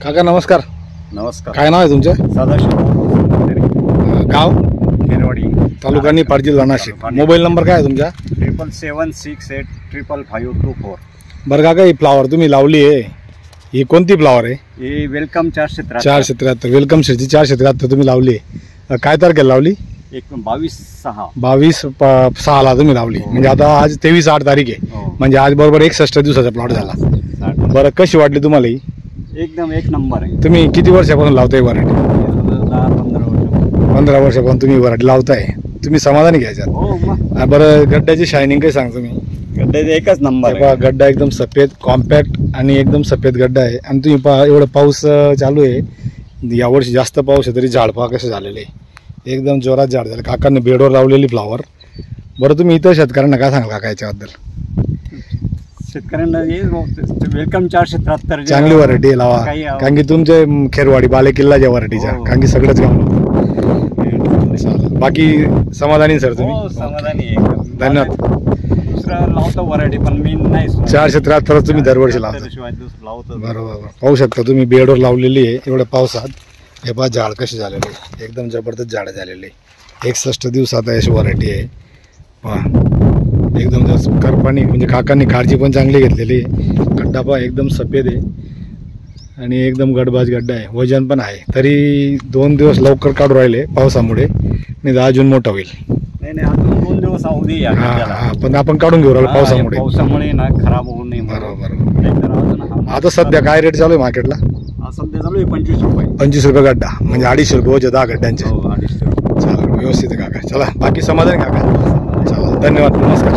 काका नमस्कार. नमस्कार. काय नाव आहे तुमचं? सदाशिव गाव खेरवाडी, तालुका निफाड, जिल्हा नाशिक. मोबाईल नंबर काय आहे तुमचा? 77683524. बरं काका, ही फ्लावर तुम्ही लावली आहे, ही कोणती फ्लावर आहे? ही वेलकम 473. 473 वेलकम शेडची 473 तुम्ही लावली आहे. काय तारखेला लावली? 22/6. 22/6 तुम्ही लावली. म्हणजे आता आज 23/8 तारीख आहे. हो. म्हणजे आज बरोबर 61 दिवसाचा प्लॉट झाला. 60. बरं, कशी वाटली तुम्हाला ही? एकदम एक नंबर आहे. तुम्ही किती वर्षापासून लावताय व्हरायटी? 10-15 वर्ष. 15 वर्षापासून तुम्ही व्हरायटी लावताय. तुम्ही समाधानी घ्यायच्यात? हो मग. बरं, गड्ड्याची शायनिंग काय सांग तुम्ही? गड्ड्याचे एकच नंबर पहा, आहे. गड्डा एकदम सफेद कॉम्पॅक्ट आणि एकदम सफेद गड्डा आहे. आणि तुम्ही पहा, एवढं पाऊस चालू आहे, यावर्षी जास्त पाऊस आहे तरी झाड पहा कसं झालेलं आहे, एकदम जोरात झाड झालं. काकांनी बेडवर लावलेली फ्लावर. बरं, तुम्ही इतर शेतकऱ्यांना काय सांगाल काका याच्याबद्दल? शेतकऱ्यांना वेलकम 473 चांगली व्हरायटी लावा, काही कारण की तुमचे खेरवाडी बालेकिल्लाच्या व्हरायटीच्या, हो. कारण की सगळंच गाव. बाकी समाधानी सर हो, तुम्ही? समाधानी आहे. धन्यवाद. दुसरं लावतो व्हरायटी, पण मी नाही 473 तुम्ही दरवर्षी लावता. शिवाय दुसरं लावतो. बरोबर, पाहू शकता तुम्ही बेडवर लावलेली आहे एवढ्या पावसात. हे पहा झाड कसे झालेले आहे, एकदम जबरदस्त झाड झालेले आहे. 61 दिवसात अशी व्हरायटी आहे. पहा, एकदम जास्त करपाणी, म्हणजे काकांनी काळजी पण चांगली घेतलेली आहे. गड्डा पहा एकदम सफेद आहे आणि एकदम गडबाज गड्डा आहे. वजन पण आहे. तरी 2 दिवस लवकर काढू राहिले पावसामुळे, नाही तर अजून मोठा होईल. नाही अजून 2 दिवस अवधी आहे हा त्याला. हा, पण आपण काढून घेऊ राहिलो पावसामुळे. पावसामुळे ना खराब होऊ नये. बरोबर. नाहीतर अजून आता सध्या काय रेट चालू आहे मार्केटला? सध्या चालू आहे 25 रुपये. 25 रुपये गड्डा, म्हणजे 250 रुपये वजन 10 गड्ड्यांचे. हो, 250 रुपये. चला, व्यवस्थित आहे काका. चला, बाकी समाधान काका. चला, धन्यवाद, नमस्कार.